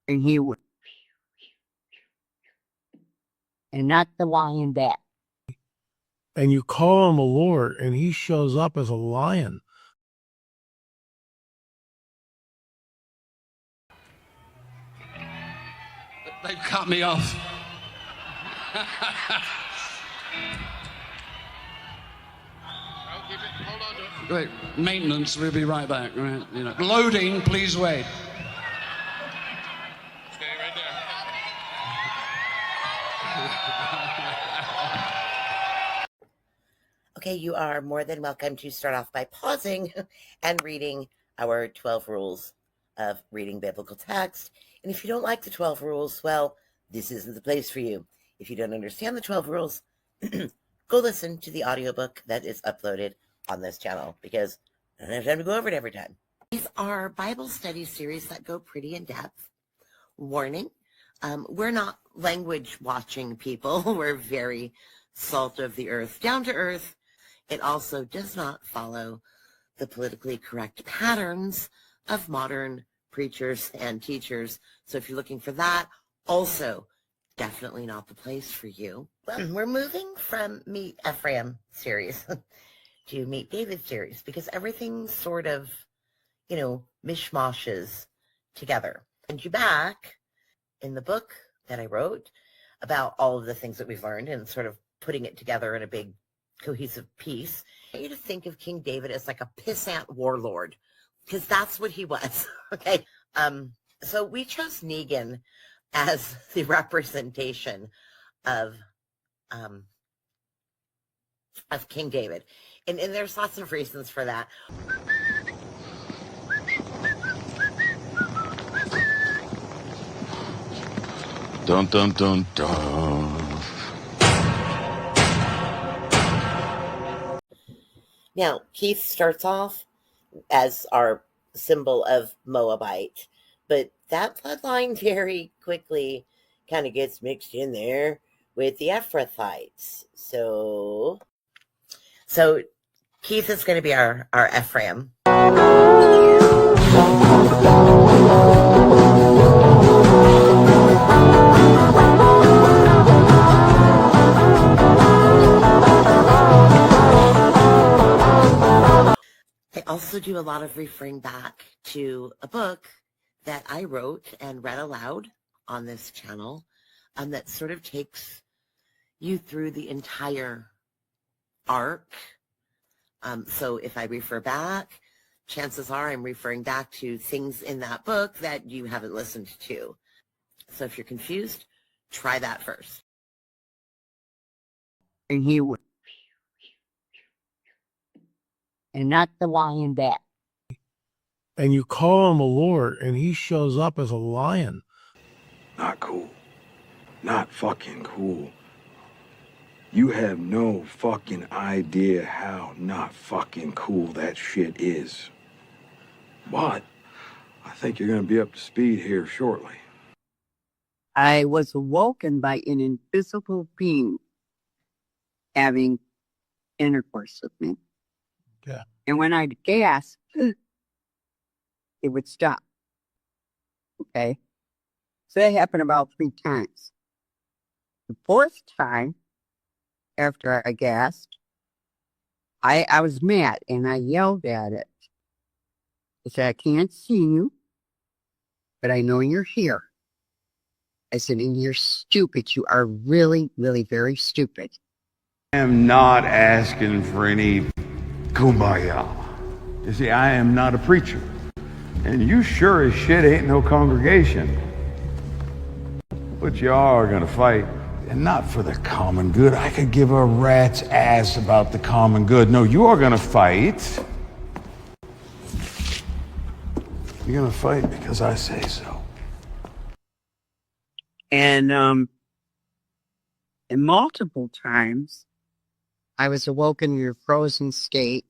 and he would, and not the lion back. And you call him a lord, and he shows up as a lion. They've cut me off. Hold on to it. Wait, maintenance, we'll be right back. Right, you know. Loading, please wait. Stay right there. Okay, you are more than welcome to start off by pausing and reading our 12 rules of reading biblical text. And if you don't like the 12 rules, well, this isn't the place for you. If you don't understand the 12 rules, go listen to the audiobook that is uploaded on this channel, because I don't have time to go over it every time. These are Bible study series that go pretty in depth. Warning, we're not language watching people. We're very salt of the earth, down to earth. It also does not follow the politically correct patterns of modern preachers and teachers. So if you're looking for that, also definitely not the place for you. Well, we're moving from Meet Ephraim series to Meet David series, because everything sort of, mishmashes together. And you back in the book that I wrote about all of the things that we've learned and sort of putting it together in a big cohesive piece. I want you to think of King David as like a pissant warlord, because that's what he was. Okay. So we chose Negan as the representation of King David. And there's lots of reasons for that. Dun dun dun dun. Now, Keith starts off as our symbol of Moabite, but that bloodline very quickly kind of gets mixed in there with the Ephrathites. So Keith is going to be our Ephraim. I also do a lot of referring back to a book that I wrote and read aloud on this channel, that sort of takes you through the entire arc. So if I refer back, chances are I'm referring back to things in that book that you haven't listened to. So if you're confused, try that first. And he would, and not the lion back. And you call him a lord, and he shows up as a lion. Not cool. Not fucking cool. You have no fucking idea how not fucking cool that shit is. But I think you're gonna be up to speed here shortly. I was awoken by an invisible being having intercourse with me. Yeah. And when I'd gasp, it would stop. Okay? So that happened about 3 times. The 4th time, after I gasped, I was mad and I yelled at it. I said, I can't see you, but I know you're here. I said, and you're stupid. You are really, really very stupid. I am not asking for any kumbaya. You see, I am not a preacher. And you sure as shit ain't no congregation. But you are gonna fight. And not for the common good. I could give a rat's ass about the common good. No, you are gonna fight. You're gonna fight because I say so. And multiple times, I was awoken in a frozen state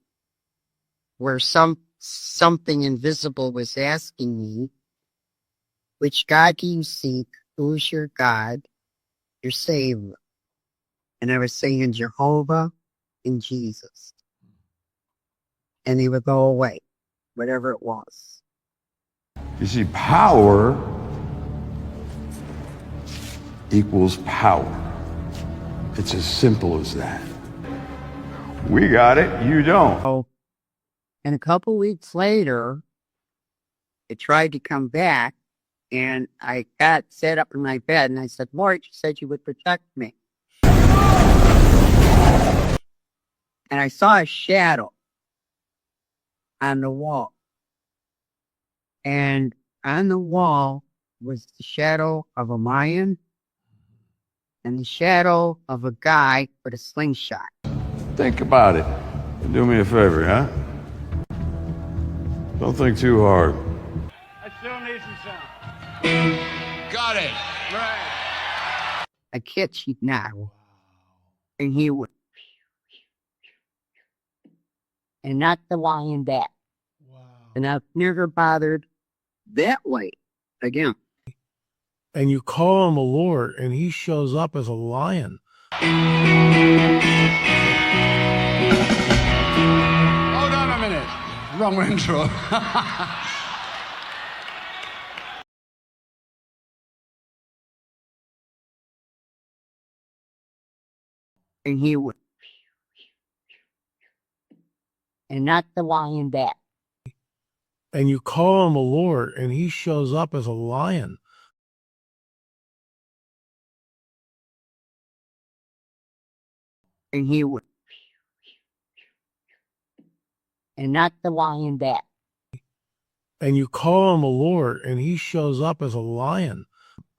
where something invisible was asking me, which God do you seek? Who's your God? Your Savior. And I was saying Jehovah and Jesus. And he would go away, whatever it was. You see, power equals power. It's as simple as that. We got it, you don't. So, and a couple weeks later, it tried to come back, and I got set up in my bed, and I said, Lord, you said you would protect me. And I saw a shadow on the wall. And on the wall was the shadow of a lion and the shadow of a guy with a slingshot. Think about it. Do me a favor, huh? Don't think too hard. I still need some sound. Got it. Right. I kid you not. And he would. And not the lion back. Wow. And I've never bothered that way again. And you call him a Lord, and he shows up as a lion. Hold on a minute. Wrong intro. And he would. And not the lion back. And you call him a Lord, and he shows up as a lion. And he would. And not the lion back. And you call him a Lord, and he shows up as a lion.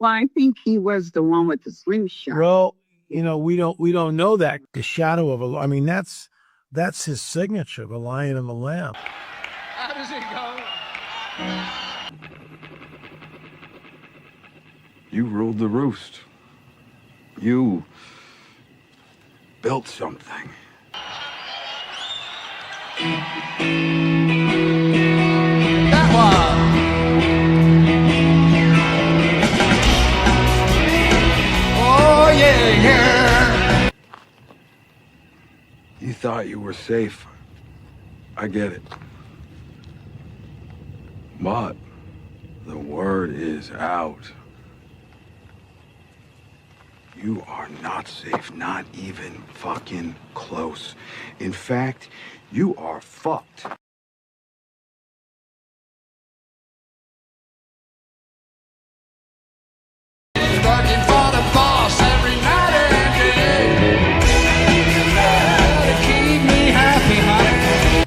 Well, I think he was the one with the slingshot. Well, you know, we don't know that. The shadow of a, I mean, that's his signature, the lion and the lamb. How does it go? You ruled the roost. You built something. That one. Oh, yeah, yeah. You thought you were safe. I get it. But the word is out. You are not safe, not even fucking close. In fact, you are fucked. Working for the boss every night and day. To keep me happy, honey.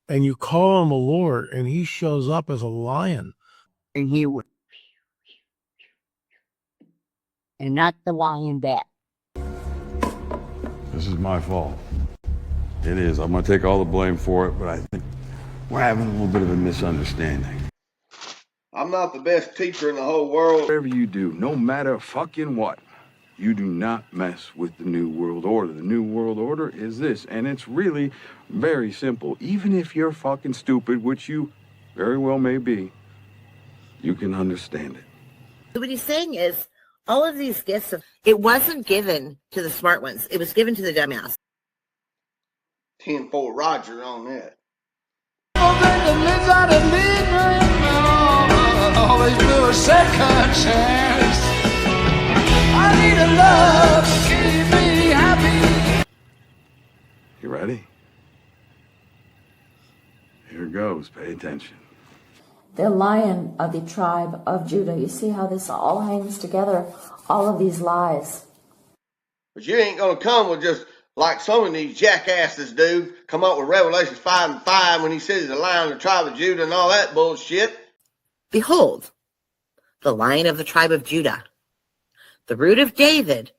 And you call him a Lord, and he shows up as a lion. And he would. And not the lion back. This is my fault. It is. I'm going to take all the blame for it, but I think we're having a little bit of a misunderstanding. I'm not the best teacher in the whole world. Whatever you do, no matter fucking what, you do not mess with the New World Order. The New World Order is this, and it's really very simple. Even if you're fucking stupid, which you very well may be, you can understand it. So what he's saying is, all of these gifts, it wasn't given to the smart ones. It was given to the dumbass. 10-4 Roger on that. Always do a second chance. I need a love to keep me happy. You ready? Here goes. Pay attention. The Lion of the tribe of Judah. You see how this all hangs together, all of these lies. But you ain't going to come with just like some of these jackasses do, come up with Revelation 5:5 when he says he's the Lion of the tribe of Judah and all that bullshit. Behold, the Lion of the tribe of Judah, the root of David,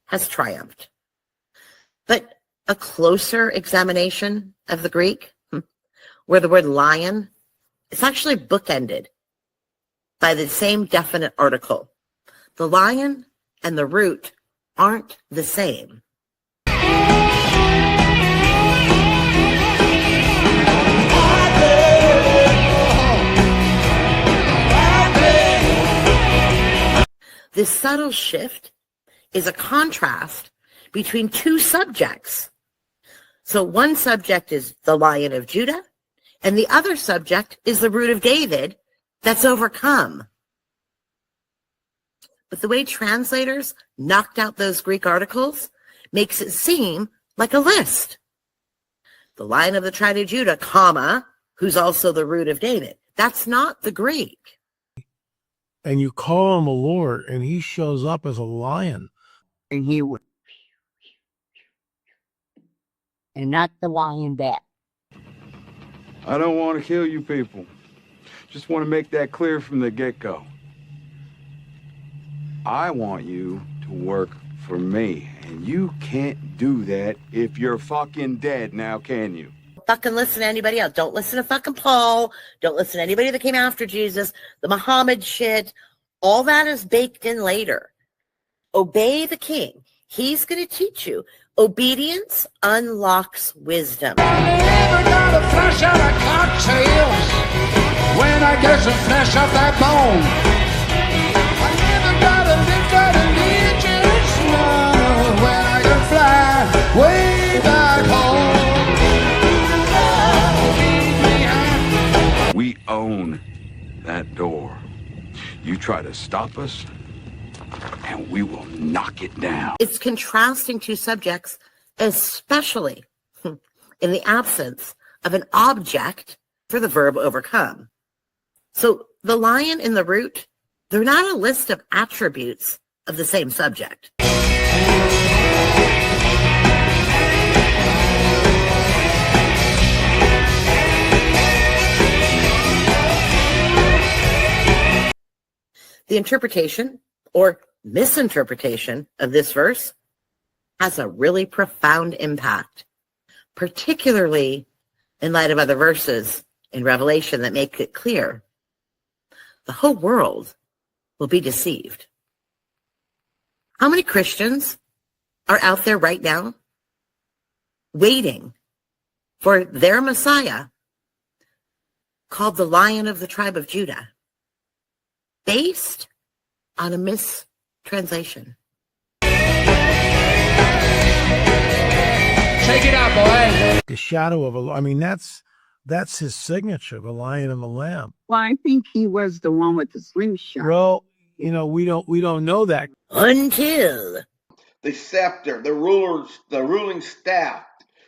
has triumphed. But a closer examination of the Greek, where the word lion, it's actually bookended by the same definite article. The lion and the root aren't the same. This subtle shift is a contrast between two subjects. So one subject is the Lion of Judah, and the other subject is the root of David that's overcome. But the way translators knocked out those Greek articles makes it seem like a list. The Lion of the tribe of Judah, comma, who's also the root of David. That's not the Greek. And you call him a Lord, and he shows up as a lion. And he would. And not the lion back. I don't want to kill you people. Just want to make that clear from the get-go. I want you to work for me, and you can't do that if you're fucking dead now, can you? Fucking listen to anybody else. Don't listen to fucking Paul. Don't listen to anybody that came after Jesus. The Muhammad shit. All that is baked in later. Obey the king. He's going to teach you. Obedience unlocks wisdom. I never got a flush out of cocktails when I get some flesh off that bone. I never got a lift out of digits, no, when I can fly way back home. We own that door. You try to stop us, and we will knock it down. It's contrasting two subjects, especially in the absence of an object for the verb overcome. So the lion and the root, they're not a list of attributes of the same subject. The interpretation or misinterpretation of this verse has a really profound impact, particularly in light of other verses in Revelation that make it clear the whole world will be deceived. How many Christians are out there right now waiting for their Messiah called the Lion of the tribe of Judah, based on a mistranslation? Take it out, boy. The shadow of a, I mean, that's his signature, the lion and the lamb. Well, I think he was the one with the slingshot. Well, we don't know that. Until The scepter, the ruling staff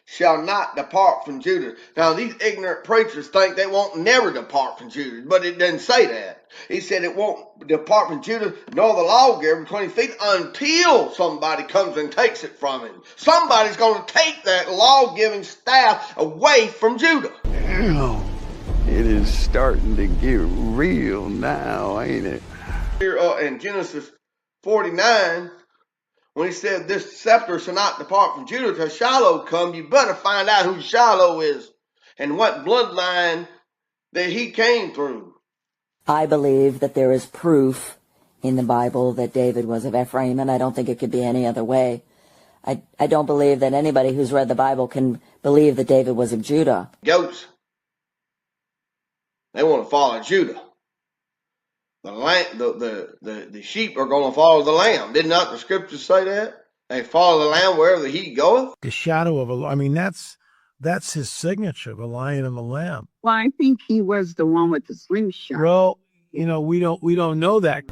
shall not depart from Judah. Now, these ignorant preachers think they won't never depart from Judah, but it doesn't say that. He said it won't depart from Judah, nor the lawgiver 20 feet, until somebody comes and takes it from him. Somebody's going to take that law-giving staff away from Judah. It is starting to get real now, ain't it? Here in Genesis 49, when he said, this scepter shall not depart from Judah till Shiloh come, you better find out who Shiloh is and what bloodline that he came through. I believe that there is proof in the Bible that David was of Ephraim, and I don't think it could be any other way. I don't believe that anybody who's read the Bible can believe that David was of Judah. Goats, they want to follow Judah. The sheep are going to follow the lamb. Did not the scriptures say that? They follow the lamb wherever he goeth. The shadow of a, I mean, that's his signature, the lion and the lamb. Well, I think he was the one with the slingshot. Well, we don't know that.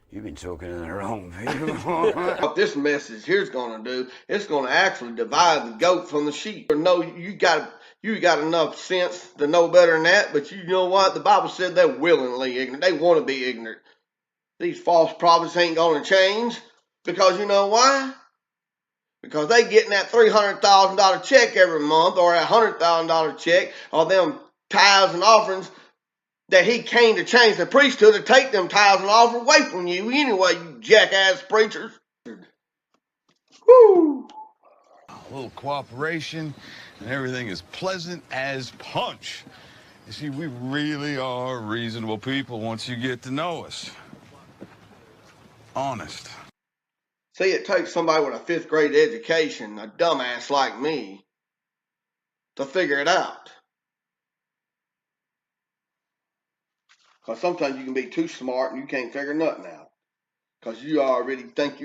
You've been talking to the wrong people. What this message here's going to do, it's going to actually divide the goat from the sheep. No, you got enough sense to know better than that, but you know what? The Bible said they're willingly ignorant. They want to be ignorant. These false prophets ain't going to change, because you know why? Because they getting that $300,000 check every month, or a $100,000 check, or them tithes and offerings that he came to change the priesthood to take them tithes and offerings away from you anyway, you jackass preachers. Woo! A little cooperation, and everything is pleasant as punch. You see, we really are reasonable people once you get to know us. Honest. See, it takes somebody with a 5th grade education, a dumbass like me, to figure it out. Because sometimes you can be too smart and you can't figure nothing out. Because you already think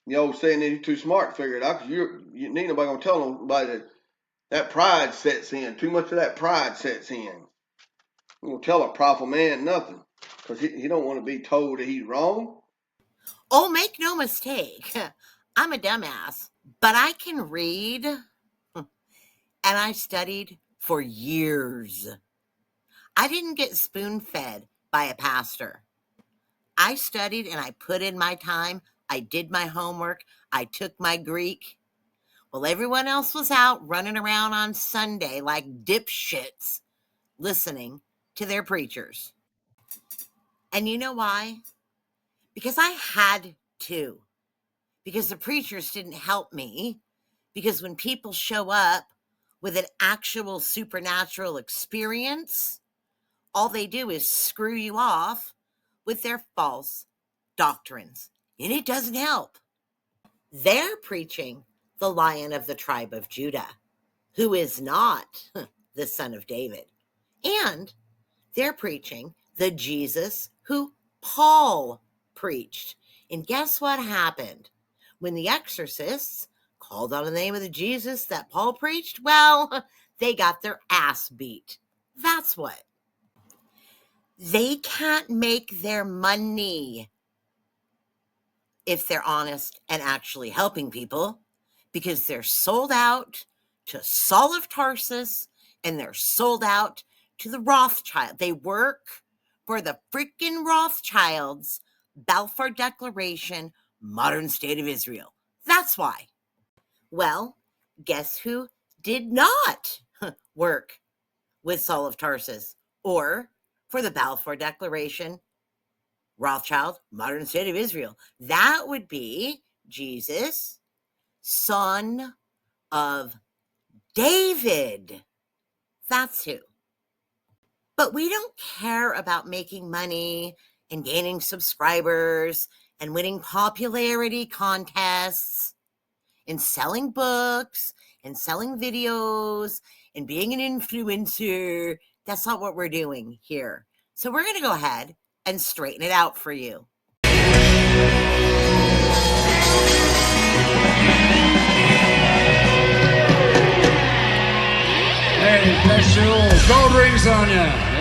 the old saying that you're too smart to figure it out, because you need nobody going to tell nobody that pride sets in. Too much of that pride sets in. You don't tell a powerful man nothing. because he don't want to be told that he's wrong. Oh, make no mistake. I'm a dumbass, but I can read, and I studied for years. I didn't get spoon-fed by a pastor. I studied and I put in my time. I did my homework. I took my Greek. While everyone else was out running around on Sunday like dipshits, listening to their preachers. And you know why? Because I had to. Because the preachers didn't help me. Because when people show up with an actual supernatural experience, all they do is screw you off with their false doctrines. And it doesn't help. They're preaching the Lion of the tribe of Judah, who is not the son of David. And they're preaching the Jesus who Paul preached. And guess what happened? When the exorcists called on the name of the Jesus that Paul preached, well, they got their ass beat. That's what. They can't make their money if they're honest and actually helping people, because they're sold out to Saul of Tarsus and they're sold out to the Rothschild. They work for the freaking Rothschilds, Balfour Declaration, modern state of Israel. That's why. Well, guess who did not work with Saul of Tarsus or for the Balfour Declaration, Rothschild, modern state of Israel? That would be Jesus, son of David. That's who. But we don't care about making money and gaining subscribers and winning popularity contests and selling books and selling videos and being an influencer. That's not what we're doing here. So we're going to go ahead and straighten it out for you. Hey, bless you all. Gold rings on you.